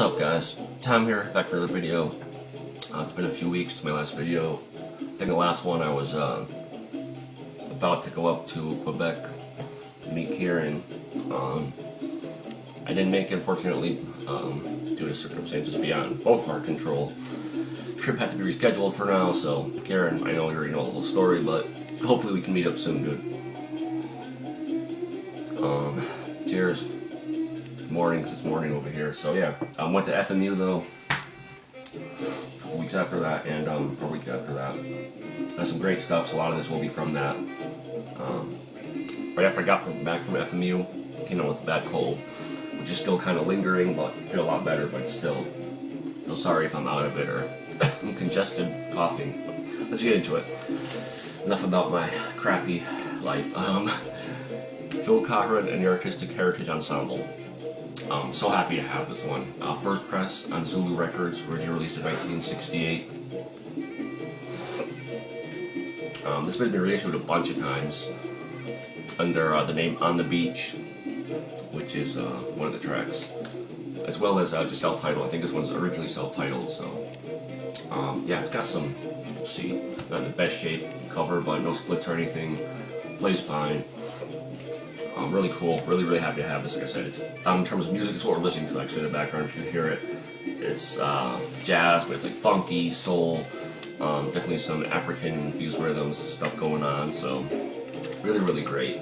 What's up, guys? Tom here, back for another video. It's been a few weeks to my last video. I think the last one I was about to go up to Quebec to meet Kieran. I didn't make it, unfortunately, due to circumstances beyond both our control. Trip had to be rescheduled for now, so Kieran, I know you already know the whole story, but hopefully we can meet up soon, dude. Cheers. Morning, because it's morning over here. So yeah, went to FMU though. A couple weeks after that, and a week after that. That's some great stuff. So a lot of this will be from that. Right after I got back from FMU, came down with a bad cold, which is still kind of lingering, but I feel a lot better. But still, sorry if I'm out of it or I'm congested, coughing. But let's get into it. Enough about my crappy life. Phil Cohran and the Artistic Heritage Ensemble. So happy to have this one. First press on Zulu Records, originally released in 1968. This has been reissued a bunch of times under the name On the Beach, which is one of the tracks, as well as just self-titled. I think this one's originally self-titled, so yeah, it's got some, you'll see, not in the best shape cover, but no splits or anything, plays fine. Really cool, really happy to have this. Like I said, it's in terms of music, it's what we're listening to actually in the background. If you hear it, it's jazz, but it's like funky, soul, definitely some African-infused rhythms and stuff going on. So really great.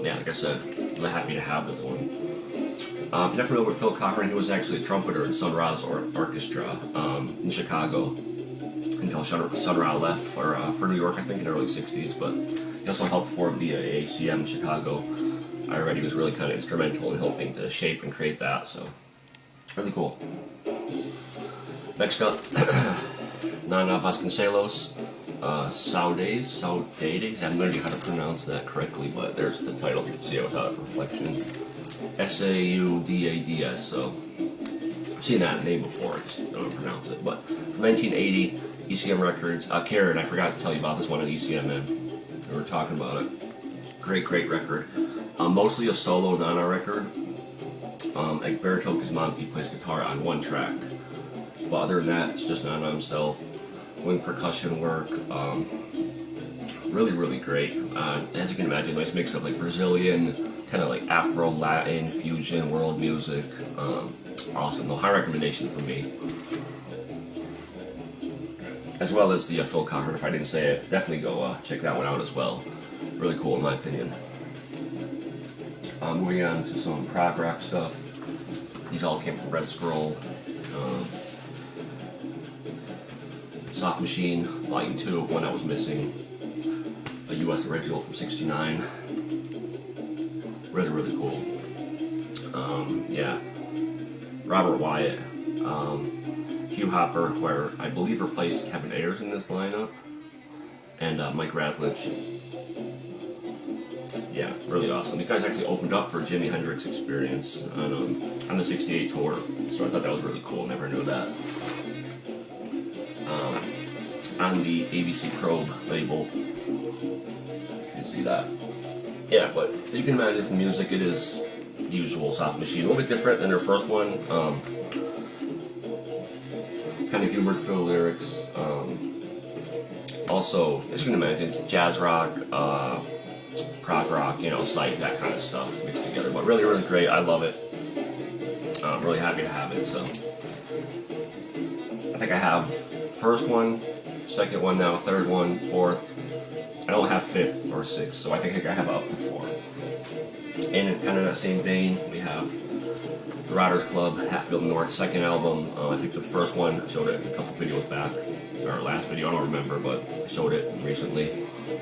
Yeah, like I said, really happy to have this one. If you're not familiar with Phil Cohran, he was actually a trumpeter in Sun Ra's orchestra in Chicago until Sun Ra left for New York, I think, in the early '60s, but he also helped form the AACM in Chicago. I read he was really kind of instrumental in helping to shape and create that, so really cool. Next up, Nana Vasconcelos, Saudades. I have no idea how to pronounce that correctly, but there's the title, you can see it without reflection. Saudads, so I've seen that name before, I just don't know how to pronounce it. But from 1980, ECM Records. Karen, I forgot to tell you about this one at ECM, man. We were talking about it. Great record. Mostly a solo Nana record. Egberto Gismonti plays guitar on one track. But other than that, it's just Nana himself. Doing percussion work. Really great. As you can imagine, nice mix of like Brazilian, kind of like Afro-Latin, fusion, world music. Awesome. No, high recommendation for me. As well as the Phil Cohran, if I didn't say it, definitely go check that one out as well. Really cool in my opinion. Moving on to some prog rock stuff. These all came from Red Scroll. Soft Machine, Volume 2, one that was missing. A US original from '69. Really cool. Yeah. Robert Wyatt. Hugh Hopper, where I believe replaced Kevin Ayers in this lineup, and Mike Radlich. Yeah, really awesome. These guys actually opened up for Jimi Hendrix Experience on the '68 tour, so I thought that was really cool. Never knew that. On the ABC Probe label, you can see that. Yeah, but as you can imagine from music, it is the usual Soft Machine. A little bit different than their first one. Kind of humor-filled lyrics. Also, as you can imagine, it's jazz rock, prog rock, psych, that kind of stuff mixed together. But really great. I love it. I'm really happy to have it. So I think I have first one, second one now, third one, fourth. I don't have fifth or sixth, so I think I have up to 4. And kind of that same vein, we have the Riders Club, Hatfield North, second album. I think the first one, I showed it a couple videos back, or last video, I don't remember, but I showed it recently.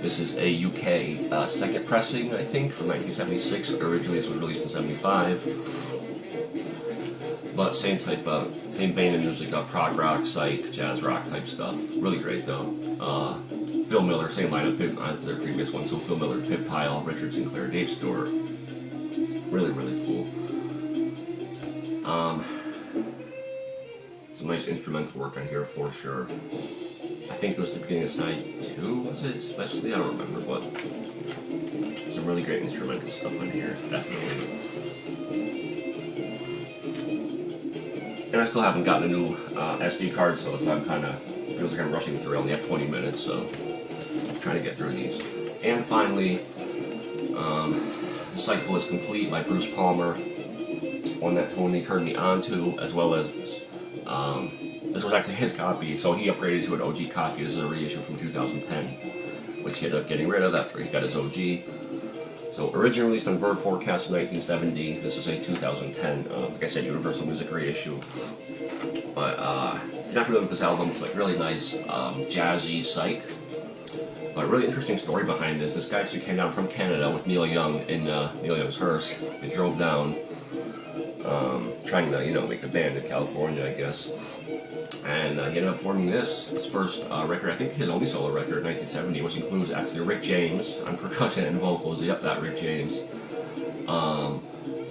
This is a UK second pressing, I think, from 1976. Originally this was released in '75. But same vein of music, prog rock, psych, jazz rock type stuff. Really great though. Phil Miller, same lineup as their previous one. So Phil Miller, Pip Pyle, Richard Sinclair, Dave Stewart. Really cool. Some nice instrumental work on here for sure. I think it was the beginning of side 2, was it? Especially, I don't remember, but some really great instrumental stuff on here, definitely. And I still haven't gotten a new SD card, so I'm kind of, feels like I'm rushing through. I only have 20 minutes, so I'm trying to get through these. And finally, The Cycle is Complete by Bruce Palmer, one that Tony turned me on to, as well as this was actually his copy, so he upgraded to an OG copy. This is a reissue from 2010, which he ended up getting rid of after he got his OG. So originally released on Verve Forecast in 1970, this is a 2010, like I said, Universal Music reissue. But you're not familiar with this album, it's like really nice, jazzy psych. But a really interesting story behind this. This guy actually came down from Canada with Neil Young in Neil Young's hearse. They drove down, trying to, you know, make a band in California, I guess. And he ended up forming this, his first record, I think his only solo record in 1970, which includes actually Rick James on percussion and vocals. Yep, that Rick James.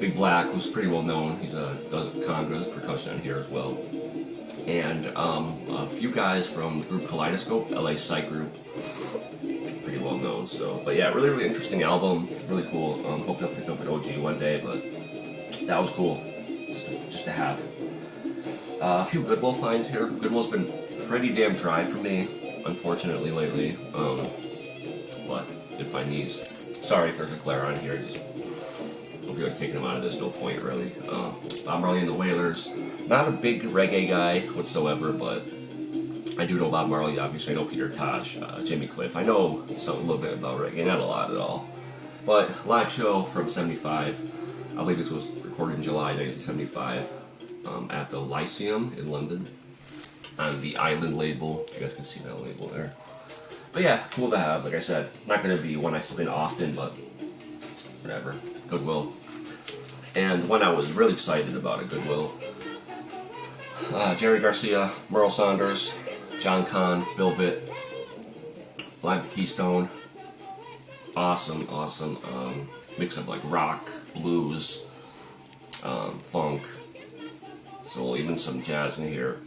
Big Black, who's pretty well known. He does congas, percussion on here as well. And a few guys from the group Kaleidoscope, LA Psych group. Pretty well known, so. But yeah, really, really interesting album. Really cool. Hope to pick up an OG one day, but that was cool. Just to have. A few Goodwill finds here. Goodwill's been pretty damn dry for me, unfortunately, lately. But did find these. Sorry if there's a glare on here. Just don't feel like taking them out of this. No point really. Bob Marley and the Wailers. Not a big reggae guy whatsoever, but I do know Bob Marley. Obviously, I know Peter Tosh, Jimmy Cliff. I know a little bit about reggae, not a lot at all. But live show from '75. I believe this was recorded in July 1975. At the Lyceum in London on the Island label. You guys can see that label there. But yeah, cool to have. Like I said, not going to be one I spin often, but whatever. Goodwill. And one I was really excited about at Goodwill. Jerry Garcia, Merle Saunders, John Conn, Bill Vitt, Live to Keystone. Awesome, awesome. Mix of like rock, blues, funk, soul, even some jazz in here.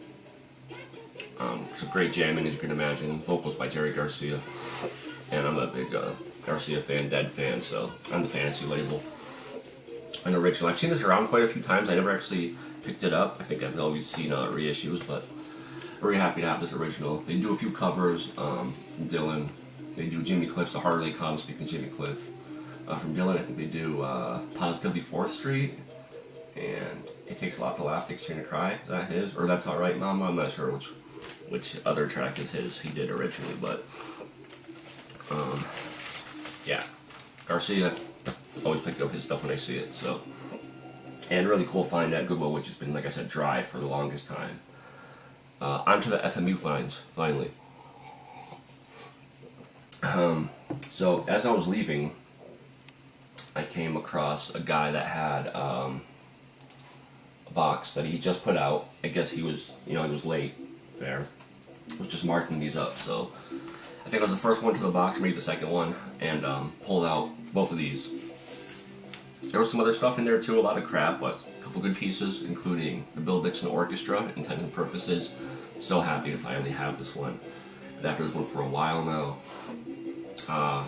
Some great jamming, as you can imagine. Vocals by Jerry Garcia. And I'm a big Garcia fan, Dead fan, so on the Fantasy label. An original. I've seen this around quite a few times. I never actually picked it up. I think I've always seen reissues, but very happy to have this original. They do a few covers from Dylan. They do Jimmy Cliff's The Harley Comes, speaking of Jimmy Cliff. From Dylan, I think they do Positively 4th Street. And It Takes a Lot to Laugh, Takes a Turn to Cry. Is that his? Or That's Alright Mama? I'm not sure which other track is his. He did originally, but yeah. Garcia, always pick up his stuff when I see it, so. And really cool find at Goodwill, which has been, like I said, dry for the longest time. Onto the FMU finds, finally. So, as I was leaving, I came across a guy that had a box that he just put out. I guess he was, he was late there. He was just marking these up, so I think I was the first one to the box, maybe the second one, and pulled out both of these. There was some other stuff in there too, a lot of crap, but a couple good pieces, including the Bill Dixon Orchestra, Intended Purposes. So happy to finally have this one. Been after this one for a while now. A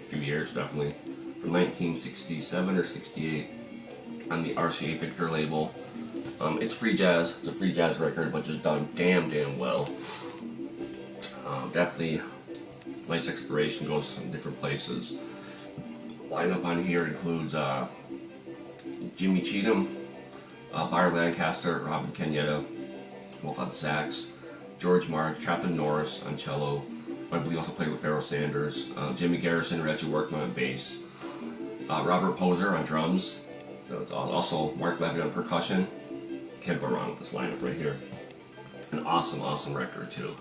few years, definitely. From 1967 or 68 on the RCA Victor label. It's free jazz. It's a free jazz record, but just done damn well. Definitely nice exploration, goes to some different places. Lineup on here includes Jimmy Cheatham, Byron Lancaster, Robin Kenyatta, both on sax, George Mark, Catherine Norris on cello. I believe also played with Pharoah Sanders, Jimmy Garrison, Reggie Workman on bass, Robert Poser on drums. So it's also Mark Levy on percussion. Can't go wrong with this lineup right here. An awesome record too.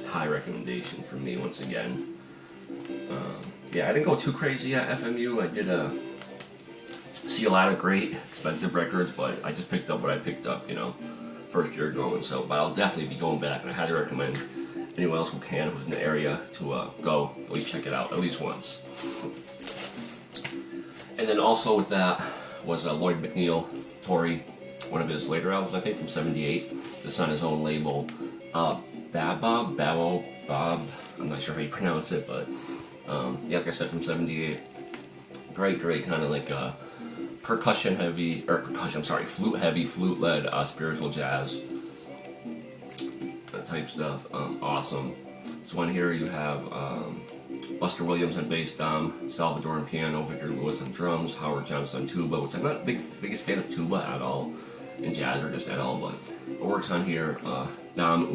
High recommendation from me once again. Yeah, I didn't go too crazy at FMU. I did see a lot of great, expensive records, but I just picked up what I picked up, first year going. So, but I'll definitely be going back, and I highly recommend anyone else who can, who's in the area, to go at least check it out at least once. And then also with that was Lloyd McNeil, Tory, one of his later albums, I think from '78. This on his own label. Bob, I'm not sure how you pronounce it, but yeah, like I said, from '78. Great, kind of like percussion heavy, or percussion, I'm sorry, flute heavy, flute led spiritual jazz type stuff. Awesome. This one here you have Buster Williams on bass, Dom Salvadoran piano, Victor Lewis on drums, Howard Johnson on tuba, which I'm not the biggest fan of tuba at all, in jazz or just at all, but it works on here. Dom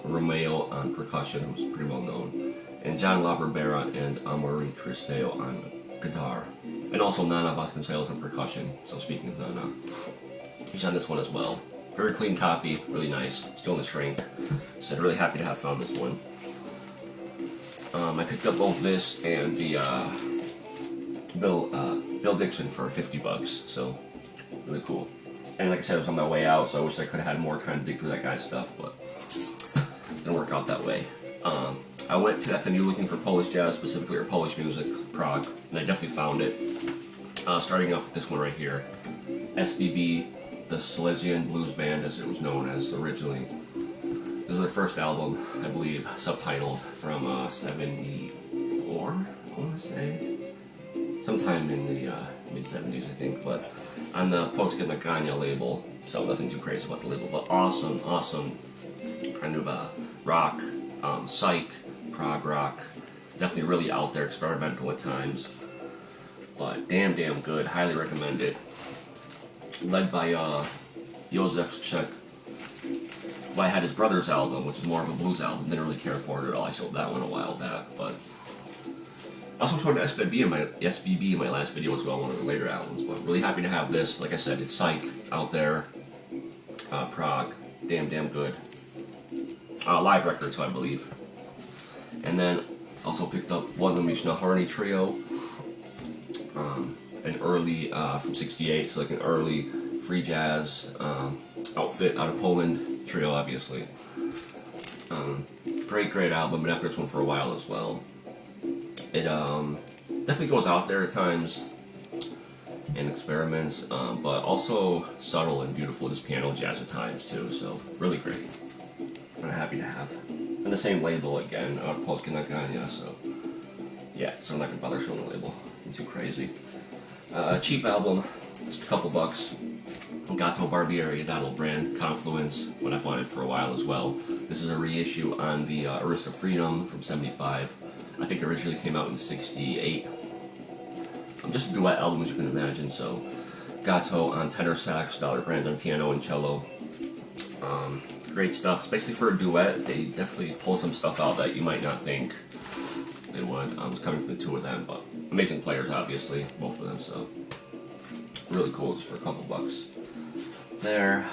Romeo on percussion, who's pretty well known, and John LaBarbera and Amaury Tristeo on guitar, and also Nana Vasconcelos on percussion. So speaking of Nana, he's on this one as well. Very clean copy, really nice, still in the shrink. So really happy to have found this one. I picked up both this and the Bill Dixon for $50, so really cool. And like I said, it was on my way out, so I wish I could have had more time to dig through that guy's stuff, but it didn't work out that way. I went to FMU looking for Polish jazz specifically, or Polish music, Prague, and I definitely found it. Starting off with this one right here, SBB, the Silesian Blues Band, as it was known as originally. This is their first album, I believe, subtitled from '74, I want to say. Sometime in the mid-'70s, I think, but on the Polska Nagania label, so nothing too crazy about the label, but awesome kind of rock, psych, prog rock, definitely really out there, experimental at times, but damn good, highly recommend it. Led by Józef Czech. Well, I had his brother's album, which is more of a blues album, didn't really care for it at all. I showed that one a while back, but I also showed SBB in my last video as well, one of the later albums, but really happy to have this. Like I said, it's psych, out there, prog, damn good. Live record, so I believe. And then also picked up Władimir Horny Trio, an early, from '68, so like an early free jazz outfit out of Poland, trio obviously. Great album, been after this one for a while as well. It definitely goes out there at times and experiments, but also subtle and beautiful, just piano jazz at times too, so really great. I'm happy to have. And the same label again, Polska Nagania, so yeah, so I'm not gonna bother showing the label, it's too crazy. Cheap album, just a couple bucks. Gato Barbieri, Donald brand, Confluence, what I've wanted for a while as well. This is a reissue on the Arista Freedom from '75. I think it originally came out in '68. Just a duet album, as you can imagine, so Gato on tenor sax, Dollar brand on piano and cello. Great stuff, especially for a duet. They definitely pull some stuff out that you might not think they would. It's coming from the two of them, but amazing players, obviously, both of them, so really cool, just for a couple bucks. There,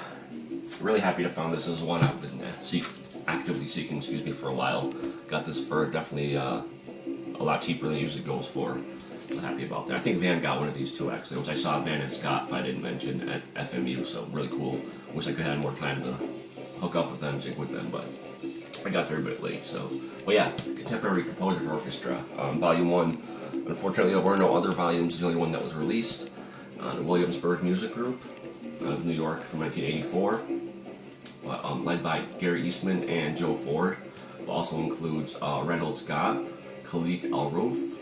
really happy to find this. This is one I've been actively seeking, for a while. Got this for definitely a lot cheaper than it usually goes for. I'm happy about that. I think Van got one of these too, actually, which I saw Van and Scott, if I didn't mention, at FMU, so really cool. Wish I could have had more time to hook up with them, jig with them, but I got there a bit late, so. But yeah, Contemporary Composers Orchestra, Volume 1. Unfortunately, there were no other volumes, the only one that was released. The Williamsburg Music Group of New York from 1984, led by Gary Eastman and Joe Ford. It also includes Reynold Scott, Khalik Al-Rouf,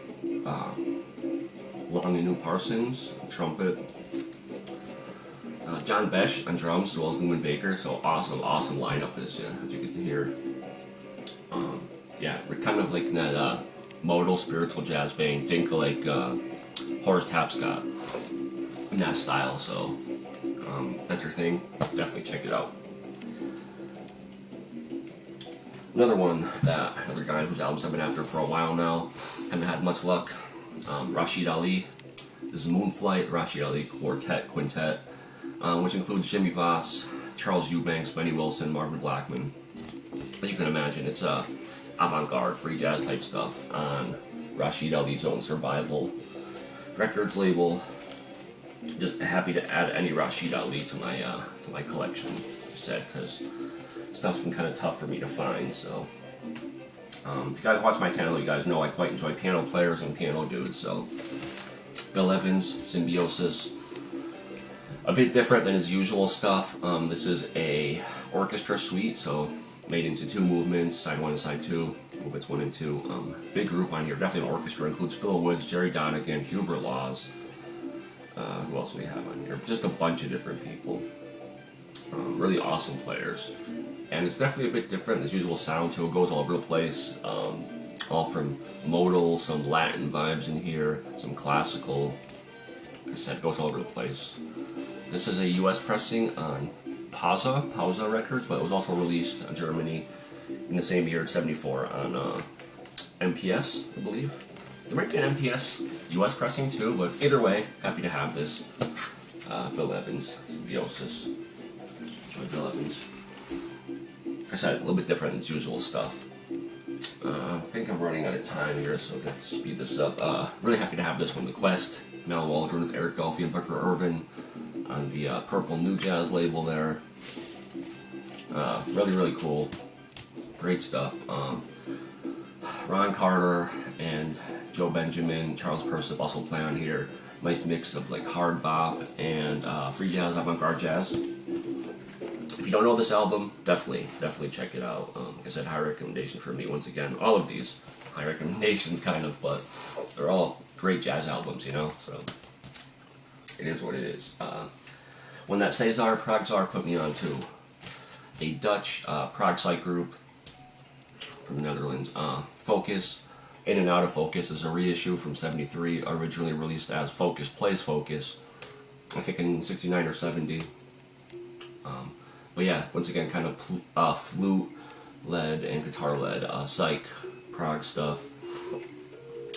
Lonnie Parsons, trumpet, John Besh on drums, as well as Newman Baker. So awesome lineup, as you get to hear. Yeah, we're kind of like in that modal spiritual jazz vein. Think like Horace Tapscott in that style. So if that's your thing, definitely check it out. Another guy whose albums I've been after for a while now, haven't had much luck. Rashid Ali. This is Moonflight, Rashid Ali Quintet, which includes Jimmy Voss, Charles Eubanks, Benny Wilson, Marvin Blackman. As you can imagine, it's avant-garde, free jazz type stuff on Rashid Ali's own Survival Records label. Just happy to add any Rashid Ali to my collection, because stuff's been kind of tough for me to find. So if you guys watch my channel, you guys know I quite enjoy piano players and piano dudes. So Bill Evans, Symbiosis, a bit different than his usual stuff. This is a orchestra suite, so made into two movements, side 1 and side 2, movements 1 and 2. Big group on here, definitely an orchestra. Includes Phil Woods, Jerry Donegan, Hubert Laws, Who else do we have on here? Just a bunch of different people. Really awesome players. And it's definitely a bit different. As usual sound to it goes all over the place. All from modal, some Latin vibes in here, some classical. Like I said, it goes all over the place. This is a US pressing on Pausa Records, but it was also released in Germany in the same year, 74, on MPS, I believe. There might be an MPS US pressing too, but either way, happy to have this. Bill Evans, Symbiosis. Enjoy Bill Evans. Like I said, a little bit different than its usual stuff. I think I'm running out of time here, so I'm going to have to speed this up. Really happy to have this one, The Quest. Mal Waldron with Eric Dolphy and Booker Irvin on the Purple New Jazz label there. Really, really cool. Great stuff. Ron Carter and Joe Benjamin, Charles Persip also play on here. Nice mix of like hard bop and free jazz, avant-garde jazz. If you don't know this album, definitely check it out. Like I said, high recommendation for me once again. All of these high recommendations, kind of, but they're all great jazz albums, you know. So it is what it is. When that Cesar Prague Czar put me on to a Dutch Prague psych group from the Netherlands. Focus, In and Out of Focus is a reissue from '73, originally released as Focus Plays Focus, I think in '69 or '70. But yeah, once again, kind of flute-led and guitar-led psych Prague stuff,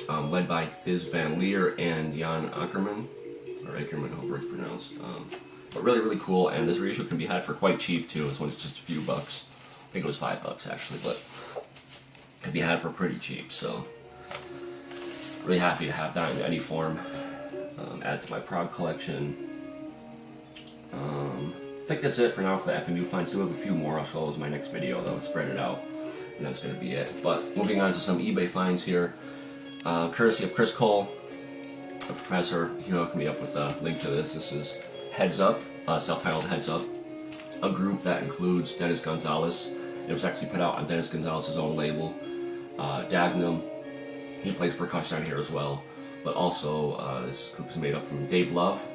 led by Fizz Van Leer and Jan Ackerman, or Ackerman, however it's pronounced. But really, really cool, and this reissue can be had for quite cheap too. This one's just a few bucks. I think it was $5 actually, but it can be had for pretty cheap. So really happy to have that in any form. Add to my Prague collection. I think that's it for now for the FMU finds. I do have a few more I'll show in my next video though, spread it out, and that's going to be it. But moving on to some eBay finds here, courtesy of Chris Cole, a professor. He hooked me up with a link to this. This is Heads Up, self-titled Heads Up, a group that includes Dennis Gonzalez. It was actually put out on Dennis Gonzalez's own label, Dagnum. He plays percussion on here as well. But also, this group is made up from Dave Love,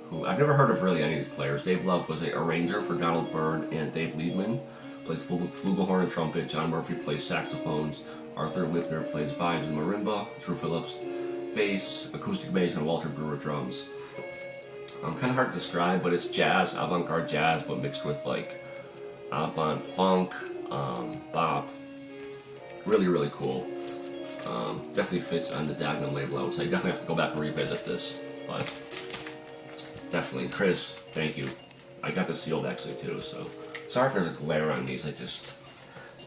who I've never heard of really any of these players. Dave Love was an arranger for Donald Byrd and Dave Liebman, plays flugelhorn and trumpet. John Murphy plays saxophones. Arthur Lipner plays vibes and marimba. Drew Phillips, bass, acoustic bass, and Walter Brewer drums. Kind of hard to describe, but it's jazz, avant-garde jazz, but mixed with like avant funk, bop. Really, really cool. Definitely fits on the Dagnum label, I would say. Definitely have to go back and revisit this, but definitely. Chris, thank you. I got this sealed actually too, so sorry if there's a glare on these. It's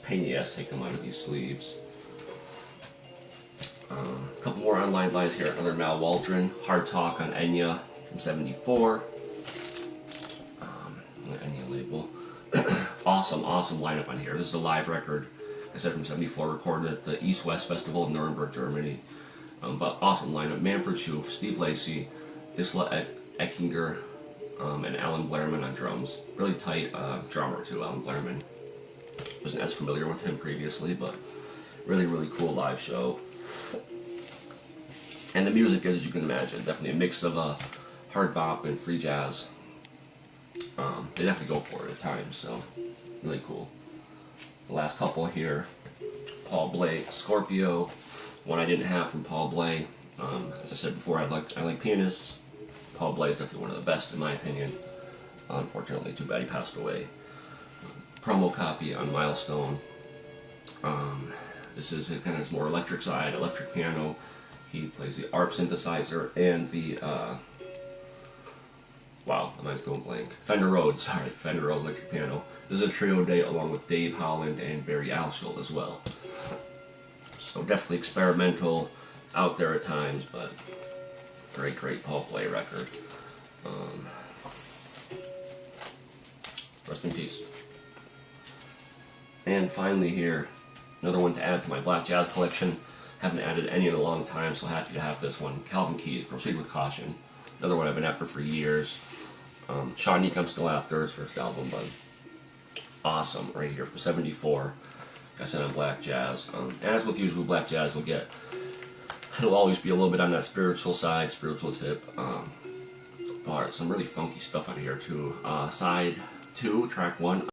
pain in the ass to take them out of these sleeves. A couple more online lines here. Another Mal Waldron, Hard Talk on Enya from '74. The Enya label. Awesome lineup on here. This is a live record, I said, from '74, recorded at the East West Festival in Nuremberg, Germany. But awesome lineup. Manfred Schoof, Steve Lacy, Isla Eckinger, and Alan Blairman on drums. Really tight drummer too, Alan Blairman. Wasn't as familiar with him previously, but really, really cool live show. And the music is, as you can imagine, definitely a mix of hard bop and free jazz. They'd have to go for it at times, so really cool. The last couple here, Paul Bley, Scorpio, one I didn't have from Paul Bley. As I said before, I like pianists. Paul Bley is definitely one of the best in my opinion. Unfortunately, too bad he passed away. Promo copy on Milestone. This is kind of his more electric side, electric piano. He plays the ARP synthesizer and the wow, my mind's going blank. Fender Rhodes electric piano. This is a trio date along with Dave Holland and Barry Alschull as well. So definitely experimental, out there at times, but great Paul Bley record. Rest in peace. And finally here, another one to add to my black jazz collection. Haven't added any in a long time, so happy to have this one. Calvin Keys, Proceed with Caution. Another one I've been after for years. Sean Neek I'm still after, his first album, but awesome, right here from '74. I said on black jazz. As with usual black jazz, it'll always be a little bit on that spiritual side, spiritual tip. Oh, some really funky stuff on here too. Side 2, track 1.